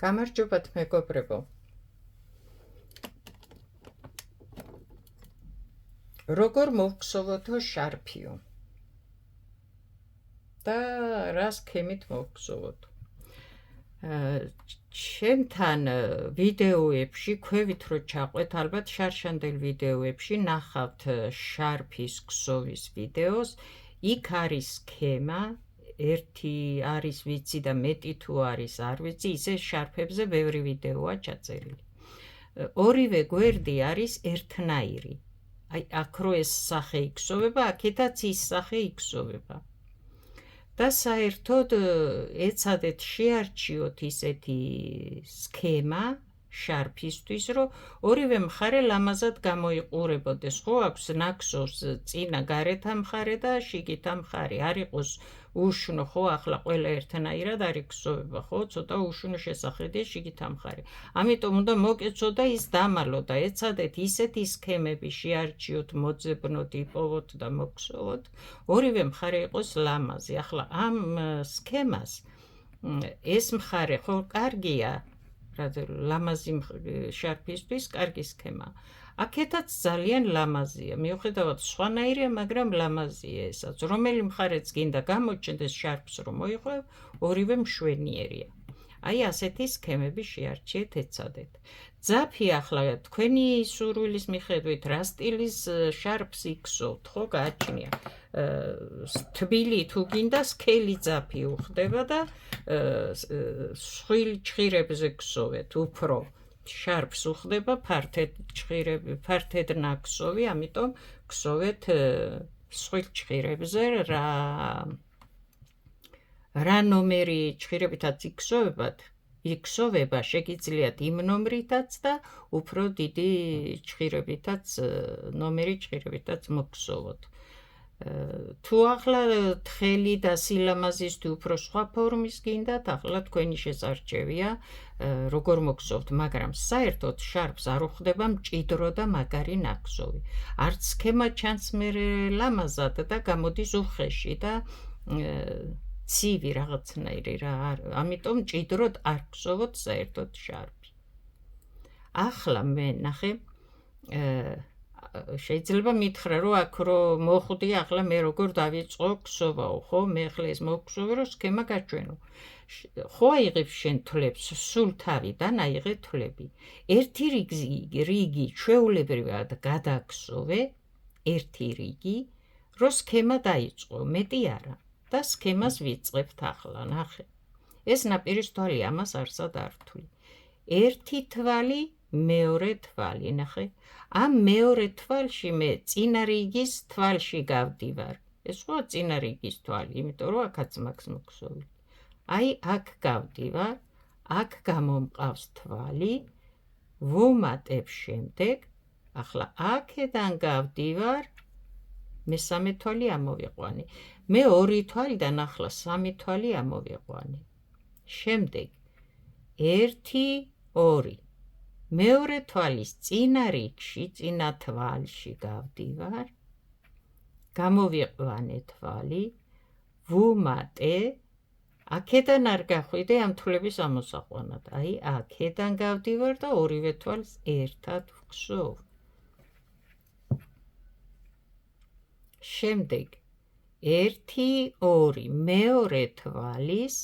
გამარჯობათ მეგობრებო. როგორ მოვგზავნოთო შარფიო და რას ქემით მოვგზავნოთ. ჩემთან ვიდეოებში ქვევით რო ჩაყვეთ, ალბათ შარშანდელ ვიდეოებში ნახავთ შარფის გზოვის ვიდეოს. იქ არის სქემა, ერთი არის ვიცი და მეტი თუ არის არ ვიცი, ისე შარფებზე ბევრი ვიდეოა ჩაწერილი. ორივე გვერდი არის ერთნაირი. აი აქ რო ეს სახე იგზოვება, აქედაც ის სახე იგზოვება. და საერთოდ ეცადეთ შეარჩიოთ ისეთი სქემა შარფისთვის, რომ ორივე მხარე ლამაზად გამოიყურებოდეს. ხო აქვს ნაკსოვს წინა გარეთა მხარე და შიგითა მხარე. არ იყოს უშნო, ხო, ახლა ყველა ერთნაირად არ იგზოვება, ხო, ცოტა უშნო შესახედია შიგითა მხარე. ამიტომ უნდა მოკეცოთ და ის დამალოთ და ეცადეთ ისეთი სქემები შეარჩიოთ, მოძებნოთ, იპოვოთ და მოგზავნოთ. ორივე მხარე იყოს ლამაზი. ახლა ამ სქემას ეს მხარე ხო კარგია, ლამაზი შარფისთვის კარგი სქემა. აქედაც ძალიან ლამაზია. მიუხედავად სხვანაირია, მაგრამ ლამაზია ესაც. რომელი მხარეც გინდა გამოჩნდეს შარფს რომ მოიყვევ, ორივე მშვენიერია. აი ასეთი სქემები შეარჩიეთ, ეცადეთ. ძაფი ახლა თქვენი სურვილის მიხედვით რა სტილის შარფს იგზავთ, ხო, გააჩნია. თბილი თუ გინდა სქელი ძაფი უხდება და სხვილ ჭხირებზე გზოვეთ, უფრო შარფს უხდება ფართედ ნაკსოვი, ამიტომ გზოვეთ სხვილ ჭხირებზე. რა ნომერი ჭხირებითაც იგზოვება, შეგიძლიათ იმ ნომრითაც და უფრო დიდი ჭხირებითაც, ნომერი ჭხირებითაც მოგზოვოთ. თუ ახლა თხელი და სილამაზის თუ უფრო სხვა ფორმის გინდათ, ახლა თქვენი შესარჩევია როგორ მოგზოვთ, მაგრამ საერთოდ შარფს არ უხდება მჭიდრო და მაგარი ნაკსოვი. არც სქემა ჩანს მერე ლამაზად და გამოდის უხეში და ცივი რაღაცნაირი რა, ამიტომ მჭიდროდ არ გზოვოთ საერთოდ შარფი. ახლა მე ნახე, შეიძლება მითხრა, რომ აქ რო მოხვდი, ახლა მე როგორ დავიწყო გზოვაო, ხო? მე ახლა ეს მოგზოვე, რომ სქემა გაჩვენო. ხო აიღებ შენ თვლებს, სულ თავიდან აიღე თვლები. ერთი რიგი ჩვეულებრივად გადაგზოვე, ერთი რიგი, რომ სქემა დაიწყო, მეტი არა. და სქემას ვიწყებთ ახლა, ნახე. ეს ნაპირის თვალი, ამას არსად არ ვთვლი. ერთი თვალი, მეორე თვალი, ნახე. ამ მეორე თვალში მე წინა რიგის თვალში გავდივარ. ეს ხო წინა რიგის თვალი, იმიტომ რომ აქაც მაქვს მოგზოვილი. აი აქ გავდივარ, აქ გამომყავს თვალი, ვუმატებ შემდეგ, ახლა აქედან გავდივარ, მესამე თვალი ამოვიყვანი. მე ორი თვალიდან ახლა სამი თვალი ამოვიყვანი. შემდეგ 1, 2. მეორე თვალის წინა რიგში, წინა თვალში გავდივარ, გამოვიყვანე თვალი, ვუმატე, აქედან არ გახვიდე ამ თვლების ამოსაყვანად. აი აქედან გავდივარ და ორივე თვალს ერთად ვგზოვ. შემდეგ 1, 2, მეორე თვალის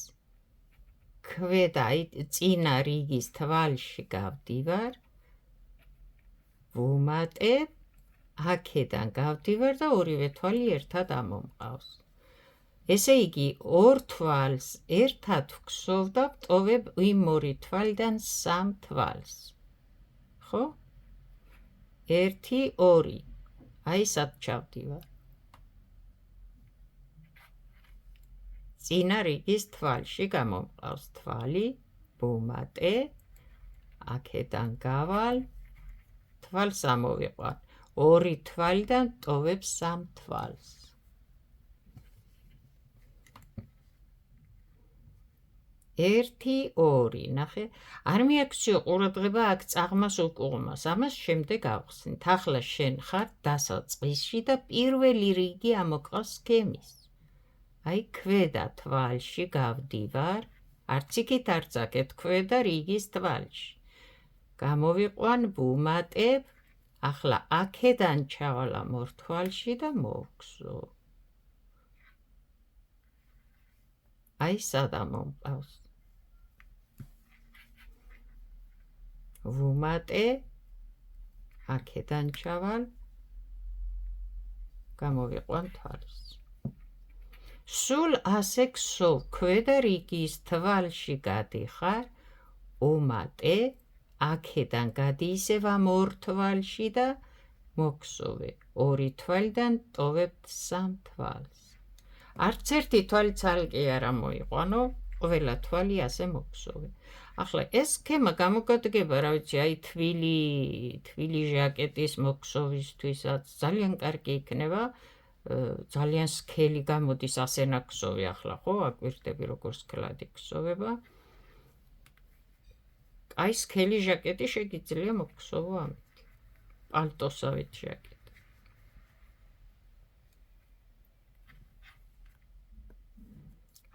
ქვედა, წინა რიგის თვალში გავდივარ, ვუმატებ, აქედან გავდივარ და ორივე თვალი ერთად ამომყავს. ესე იგი, ორ თვალს ერთად ვგზოვ და ვტოვებ იმ ორი თვალიდან სამ თვალს. ხო? 1, 2. აი სად ჩავდივარ. წინა რიგის თვალში გამომყავს თვალი, ვუმატე, აქედან გავალ, თვალს ამოვიყვან. ორი თვალიდან ვტოვებ სამ თვალს. ერთი, ორი, ნახე, არ მიაქციო ყურადღება აქ წაღმას უკუღმას, ამას შემდეგ ავხსნით. ახლა შენ ხარ დასაწყისში და პირველი რიგი ამოყავს სქემის. აი ქვედა თვალში გავდივარ, არც იქით არც აქეთ ქვედა რიგის თვალში. გამოვიყვან ვუმატებ, ახლა აქედან ჩავალ ამ ორ თვალში და მოვგზო. აი სადა მომყავს. ვუმატე, აქედან ჩავალ, გამოვიყვან თვალს. სულ ასე გსოვ, ქვედა რიგის თვალში გადიხარ, უმატე, აქედან გადი ისევ ამ ორ თვალში და მოგსოვე. ორი თვალიდან ტოვებთ სამ თვალს. არც ერთი თვალი ცალკე არ მოიყვანო, ყველა თვალი ასე მოგსოვე. ახლა ეს სქემა გამოგადგება, რა ვიცი, აი თვილი ჟაკეტის მოგსოვისთვისაც ძალიან კარგი იქნება, ძალიან სქელი გამოდის ასე ნაგსოვი ახლა, ხო, აკვირდები როგორ სქლადი გსოვება. აი სქელი ჟაკეტი შეგიძლია მოგსოვო ამით. პალტოსავით ჟაკეტი.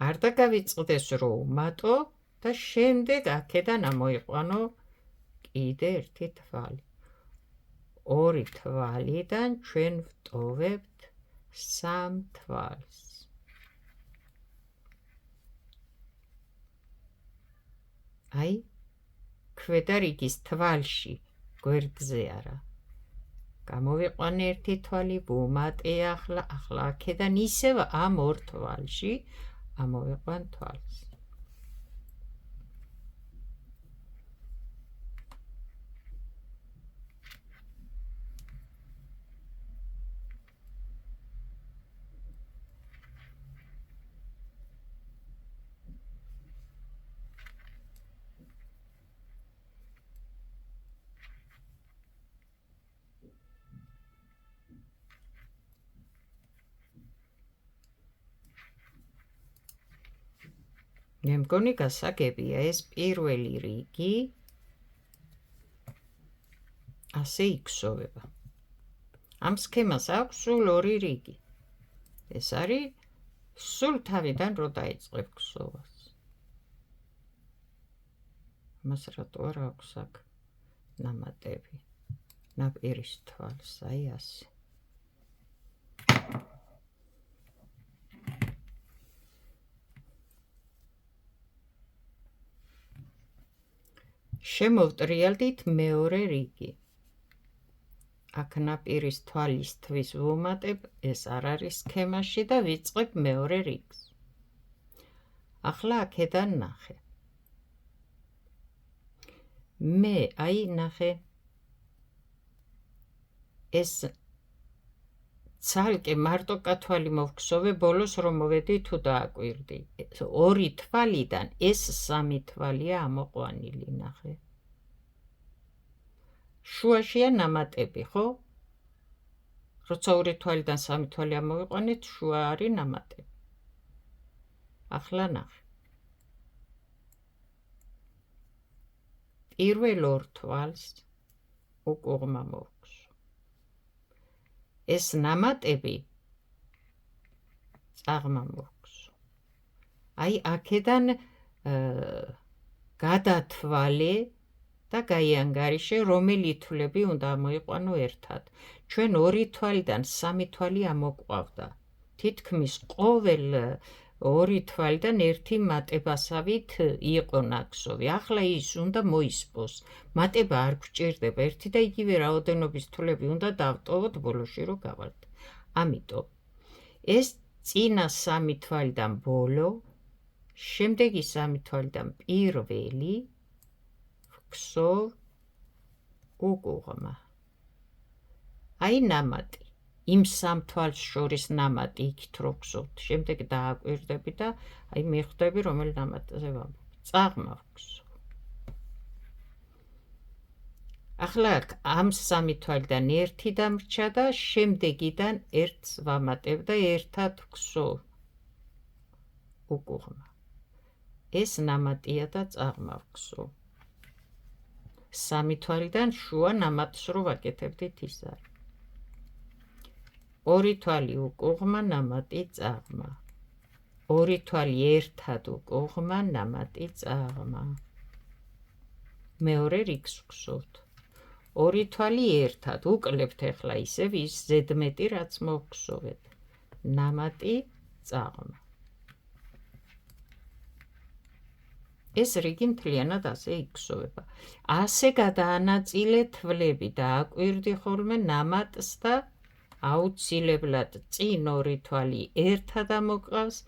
არ დაგავიწყდეს რომ უმატო და შემდეგ აქედან ამოიყვანო კიდე ერთი თვალი. ორი თვალიდან ჩვენ ვტოვებთ სამ თვალს. აი, ქვედა რიგის თვალში, გვერდზე არა. გამოვიყვანე ერთი თვალი, ვუმატე ახლა აქედან ისევ ამ ორ თვალში ამოვიყვან თვალს. მე მგონი გასაგებია ეს პირველი რიგი ასე იქსოვება. ამ სქემას აქვს სულ ორი რიგი. ეს არის სულ თავიდან რო დაიწყებ გსოვას. მას რატო არ აქვს აქ ნამატები? ნაპირის თვალს, აი ასე. შემოვტრიალდით მეორე რიგი. აქ ნაპირის თვალისთვის ვუმატებ, ეს არ არის სქემაში და ვიწყებ მეორე რიგს. ახლა აქედან ნახე. მე აი ნახე. ეს ცალკე მარტო კათვალი მოვგსოვე, ბოლოს რომ მოვედი თუ დააკვირდი. ორი თვალიდან ეს სამი თვალია ამოყვანილი, ნახე. შუაშია ნამატები, ხო? როცა ორი თვალიდან სამი თვალი ამოვიყვანეთ, შუა არის ნამატები. ახლა ნახე. პირველ ორ თვალს უკუღმა მოვგსო. ეს ნამატები წაღმა მოვგსო. აი აქედან გადათვალე და გაიანგარიშე, რომელი თვლები უნდა ამოიყვანო ერთად. ჩვენ ორი თვალიდან სამი თვალი ამოყვავდა. თითქმის ყოველ ორი თვალიდან ერთი მატებასავით იყო ნაგსოვი. ახლა ის უნდა მოისპოს. მატება არ გვჭირდება, ერთი და იგივე რაოდენობის თვლები უნდა დავტოვოთ ბოლოში რომ გავალთ. ამიტომ ეს წინა სამი თვალიდან ბოლო, შემდეგი სამი თვალიდან პირველი გსოვ უკუღმა. აი ნამატი. იმ სამ თვალს შორის ნამატი იქით რო გსოვთ. შემდეგ დააკვირდები და აი მიხვდები რომელ ნამატზე ვამბობ. წაღმა ვგსოვ. ახლა ამ სამი თვალიდან ერთი დამრჩა და შემდეგიდან ერთს ვამატებ და ერთად ვგსოვ უკუღმა. ეს ნამატია და წაღმა ვგსოვ. სამი თვალიდან შუა ნამატს რო ვაკეთებდით ის არის. ორი თვალი უკუღმა, ნამატი წაღმა. ორი თვალი ერთად უკუღმა, ნამატი წაღმა. მეორე რიგს ვგსოვთ. ორი თვალი ერთად უკლებთ ახლა ისევ ის ზედმეტი რაც მოგგსოვეთ. ნამატი წაღმა. ეს რიგი მთლიანად ასე იგსოვება. ასე გადაანაწილე თვლები და აკვირდი ხოლმე ნამატს და აუცილებლად წინ ორი თვალი ერთად ამოყავს,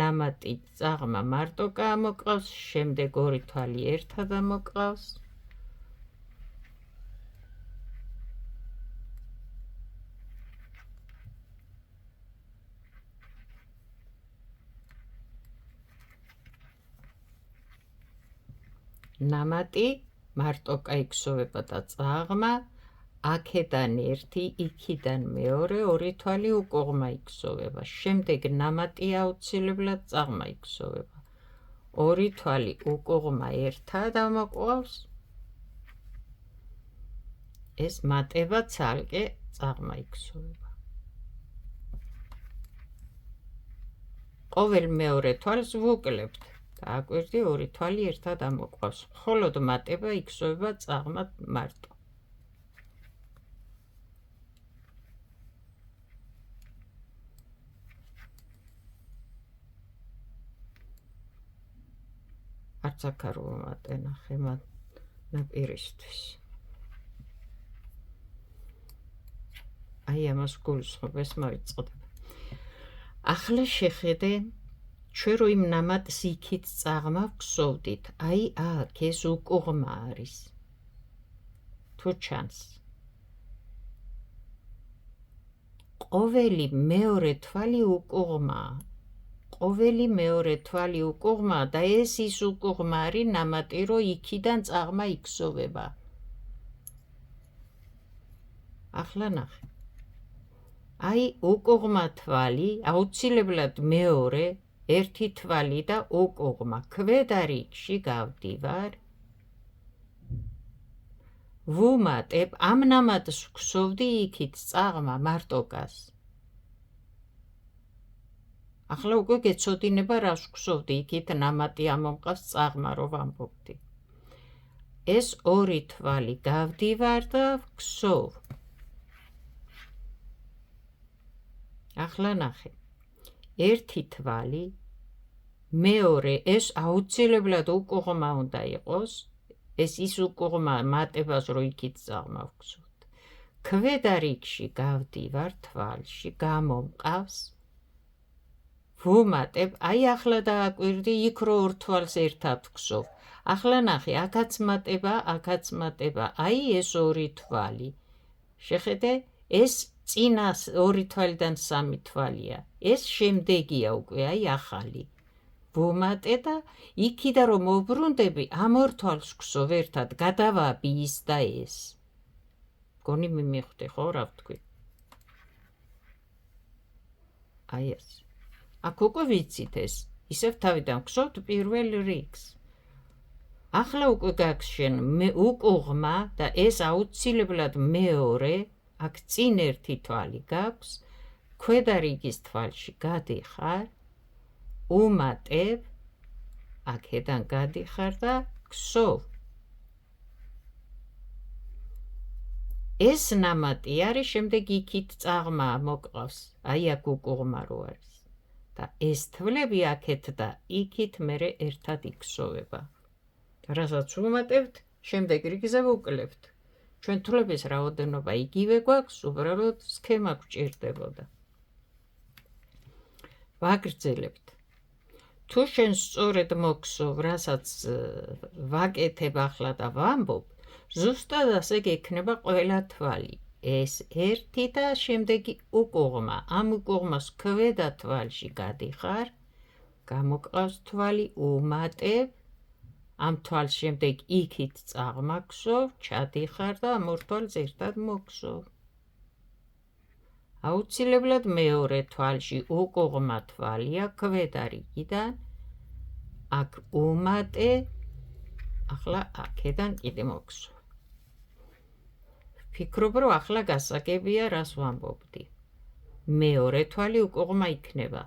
ნამატი წაღმა მარტოკა ამოყავს, შემდეგ ორი თვალი ერთად ამოყავს. ნამატი მარტოკა იგსოვება და წაღმა, აქედან ერთი, იქიდან მეორე, ორი თვალი უკუღმა იგსოვება. შემდეგ ნამატი აუცილებლად წაღმა იგსოვება. ორი თვალი უკუღმა ერთად ამოყავს. ეს მატება ცალკე წაღმა იგსოვება. ყოველ მეორე თვალს ვუკლებთ. აკვირდი ორი თვალი ერთად ამოყავს. მხოლოდ მატება იგსოვება წაღმა მარტო. არც აქ არ ვუმატე ნახე ნაპირისთვის. აი ამას გულისხმობს მოვიწყდება. ახლა შეხედე ჩვენ რო იმ ნამატს იქით წაღმა ვგსოვდით, აი აქ ეს უკუღმა არის. თუ ჩანს. ყოველი მეორე თვალი უკუღმაა. ყოველი მეორე თვალი უკუღმაა და ეს ის უკუღმა არის ნამატი, რო იქიდან წაღმა იგსოვება. ახლა ნახე. აი უკუღმა თვალი, აუცილებლად მეორე, ერთი თვალი და უკუღმა. ქვედა რიგში გავდივარ. ვუმატებ, ამ ნამატს ვგსოვდი იქით წაღმა მარტოკას. ახლა უკვე გეცოდინება რას ვგსოვდი, იქით ნამატი ამომყავს წაღმა რო ვამბობდი. ეს ორი თვალი გავდივარ და ვგსოვ. ახლა ნახე. ერთი თვალი, მეორე, ეს აუცილებლად უკუღმა უნდა იყოს, ეს ის უკუღმა მატებას რო იქით წაღმა ვგსოვთ. ქვედა რიგში გავდივარ თვალში, გამომყავს. ვუმატებ, აი ახლა დააკვირდი, იქ რო ორ თვალს ერთად ვგსოვ. ახლა ნახე, აქაც მატება, აი ეს ორი თვალი. შეხედე, ეს წინას ორი თვალიდან სამი თვალია. ეს შემდეგია უკვე, აი ახალი. ვუმატე და იქიდან რომ მოვბრუნდები, ამ ორ თვალს ვგსოვ ერთად, გადავაბი ის და ეს. გონი მიმიხვდი ხო, რა ვთქვი? აი ეს. აქ უკვე ვიცით ეს, ისევ თავიდან ვგსოვთ პირველ რიგს. ახლა უკვე გაქვს შენ უკუღმა და ეს აუცილებლად მეორე, აქ წინ ერთი თვალი გაქვს, ქვედა რიგის თვალში გადიხარ, უმატებ, აქედან გადიხარ და ვგსოვ. ეს ნამატი არის, შემდეგ იქით წაღმა მოკყავს, აი აქ უკუღმა რო არის. და ეს თვლები აქეთ და იქით მერე ერთად იგსოვება. რასაც ვუმატებთ, შემდეგ რიგზე ვუკლებთ. ჩვენ თვლების რაოდენობა იგივე გვაქვს, უბრალოდ სქემა გვჭირდებოდა. ვაგრძელებთ. თუ შენ სწორედ მოგგსოვ, რასაც ვაკეთებ ახლა და ვამბობ, ზუსტად ასე გექნება ყველა თვალი. ეს ერთი და შემდეგი უკუღმა. ამ უკუღმას ქვედა თვალში გადიხარ, გამოგყავს თვალი, უმატებ, ამ თვალს შემდეგ იქით წაღმა გსოვ, ჩადიხარ და ამ ორ თვალს ერთად მოგგსოვ. აუცილებლად მეორე თვალში უკუღმა თვალია ქვედა რიგიდან, აქ უმატე, ახლა აქედან კიდე მოგგსოვ. ვფიქრობ, რომ ახლა გასაგებია, რას ვამბობდი. მეორე თვალი უკუღმა იქნება.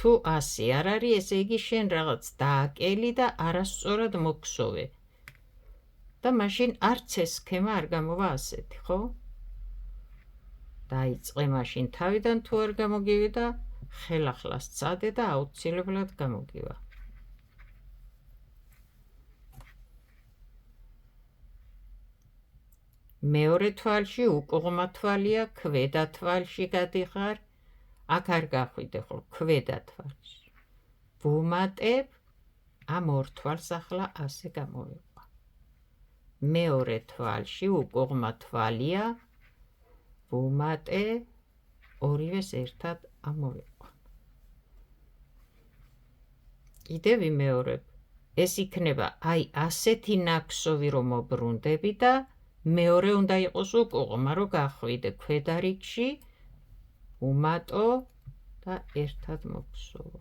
თუ 100 არ არის, ესე იგი შენ რაღაც დააკელი და არასწორად მოგსოვე. და მაშინ არც ეს სქემა არ გამოვა ასეთი, ხო? დაიწყე მაშინ თავიდან თუ არ გამოგივიდა, ხელახლა სცადე და აუცილებლად გამოგივა. მეორე თვალში უკუღმა თვალია, ქვედა თვალში გადიხარ, აქ არ გახვიდე ხო, ქვედა თვალში. ვუმატებ, ამ ორ თვალს ახლა ასე გამოვიყვა. მეორე თვალში უკუღმა თვალია, ვუმატე, ორივეს ერთად ამოვიყვა. კიდევ ვიმეორებ, ეს იქნება აი ასეთი ნაქსოვი რომ მობრუნდები და მეორე უნდა იყოს უკუღმა რომ გახვიდე ქვედა რიგში, ვუმატო და ერთად მოგსოვო.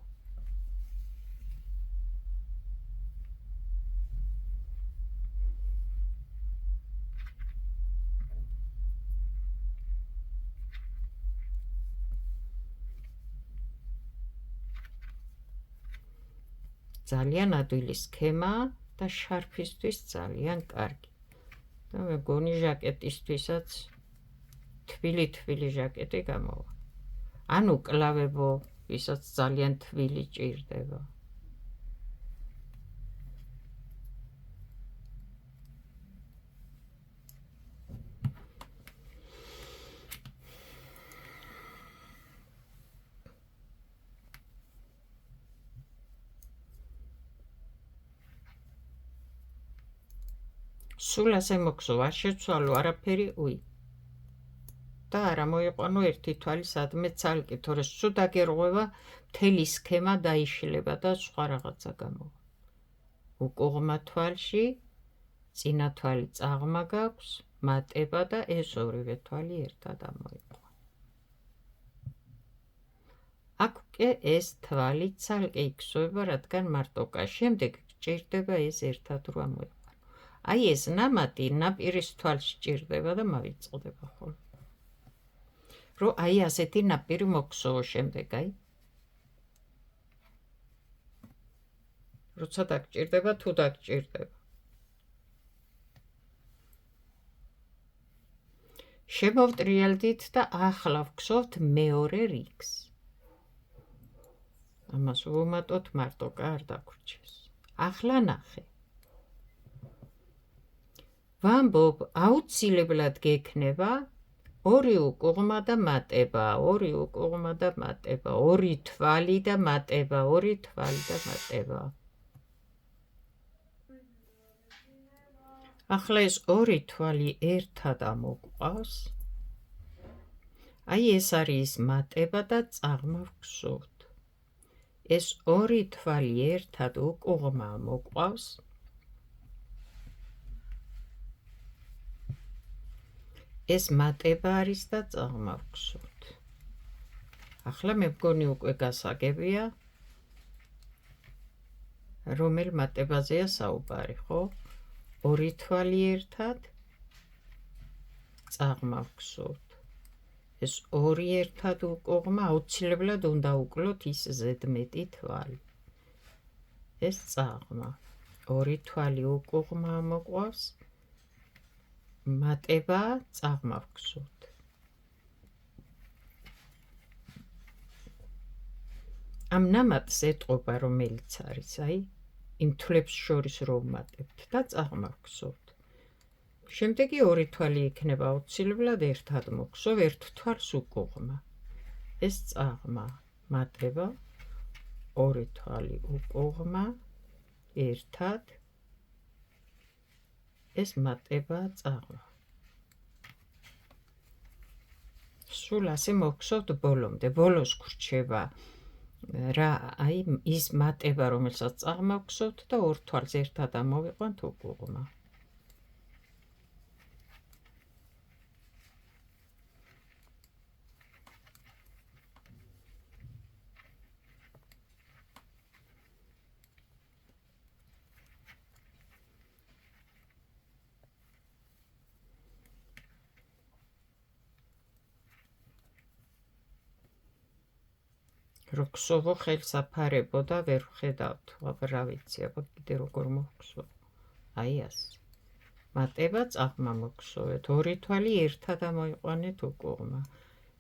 ძალიან ადვილი სქემა და შარფისთვის ძალიან კარგი. და მეგონი ჟაკეტისთვისაც თბილი ჟაკეტი გამოვა. ან უკლავებო, ვისაც ძალიან თბილი ჭირდება. სულ ასე მოგსო, არ შეცვალო არაფერი უი. და არ ამოიყვანო ერთი თვალი სადმე ცალკე, თორე სულ დაგერღვევა, მთელი სქემა დაიშლება და სხვა რაღაცა გამოვა. უკუღმა თვალში, წინა თვალი წაღმა გაქვს, მატება და ეს ორივე თვალი ერთად ამოიყვანა. აქ კი ეს თვალი ცალკე იქსოვება, რადგან მარტოკა, შემდეგ გჭირდება ეს ერთად რო ამოიყვანო. აი ეს ნამატი ნაპირის თვალს ჭირდება და მავიწყდება ხოლმე. რომ აი ასეთი ნაპირი მოგსოვო შემდეგ, აი. როცა დაგჭირდება, თუ დაგჭირდება. შემოვტრიალდით და ახლა ვგსოვთ მეორე რიგს. ამას ვუმატოთ მარტოკა არ დაგვრჩეს. ახლა ნახე. ვამბობ, აუცილებლად გექნება ორი უკუღმა და მატება, ორი უკუღმა და მატება, ორი თვალი და მატება, ორი თვალი და მატება. ახლა ეს ორი თვალი ერთად ამოგვყავს. აი ეს არის მატება და წაღმა ვგსოვთ. ეს ორი თვალი ერთად უკუღმა ამოგვყავს. ეს მატება არის და წაღმა ვგსოვთ. ახლა მე მგონი უკვე გასაგებია, რომელ მატებაზეა საუბარი, ხო? ორი თვალი ერთად, წაღმა ვგსოვთ. ეს ორი ერთად უკუღმა, აუცილებლად უნდა უკლოთ ის ზედმეტი თვალი. ეს წაღმა. ორი თვალი უკუღმა ამოყვავს. მატება, წაღმა ვგსოვთ. ამ ნამატს ეტყობა, რომელიც არის, აი, იმ თვლებს შორის რომ ვმატებთ და წაღმა ვგსოვთ. შემდეგი ორი თვალი იქნება აუცილებლად ერთად მოგსოვ, ერთ თვალს უკუღმა. ეს წაღმა, მატება, ორი თვალი უკუღმა, ერთად, ეს მატება წაღმა. სულ ასე მოგსოვთ ბოლომდე. ბოლოს გრჩება რა, აი ის მატება, რომელსაც წაღმა ვგსოვთ და ორ თვალს ერთად ამოვიყვანთ უკუღმა. რო გსოვო ხელს აფარებო და ვერ ვხედავთ, რა ვიცი, აბა კიდე როგორ მოგხსოვ. აი ასე. მატება წაღმა მოგსოვეთ, ორი თვალი ერთად ამოიყვანეთ უკუღმა.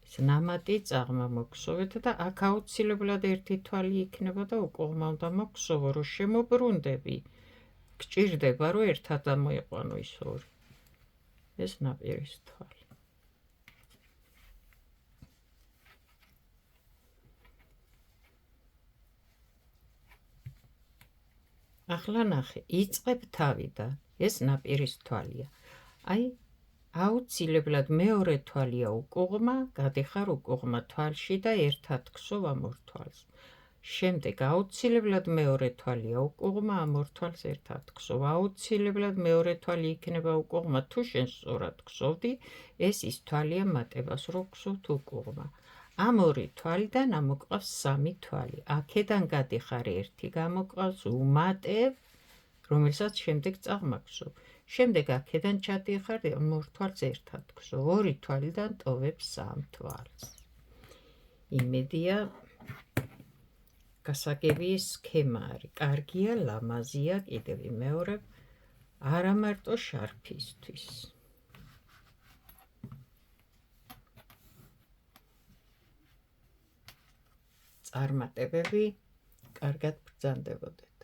ეს ნამატი წაღმა მოგსოვეთ და აქ აუცილებლად ერთი თვალი იქნება და უკუღმა უნდა მოგსოვო, რომ შემოbrუნდები. გჭირდება, რომ ერთად ამოიყვანო ის ორი. ეს ნაპირის თვალი. ახლა ნახე, იწყებ თავიდან, ეს ნაპირის თვალია. აი, აუცილებლად მეორე თვალია უკუღმა, გადიხარ უკუღმა თვალში და ერთად გსოვ ამ ორ თვალს. შემდეგ აუცილებლად მეორე თვალია უკუღმა, ამ ორ თვალს ერთად გსოვ. აუცილებლად მეორე თვალი იქნება უკუღმა, თუ შენ სწორად გსოვდი, ეს ის თვალია მატებას რო გსოვთ უკუღმა. ამ ორი თვალიდან ამოყავს სამი თვალი. აქედან გადიხარ ერთი გამოყავს, უმატებ, რომელსაც შემდეგ წაღმა გსოვ. შემდეგ აქედან ჩადიხარ, ამ ორ თვალს ერთად გსოვ. ორი თვალიდან ტოვებ სამ თვალს. იმედია გასაგები სქემა არის. კარგია, ლამაზია, კიდევ ვიმეორებ, არა მარტო შარფისთვის. წარმატებები, კარგად ბრძანდებოდეთ.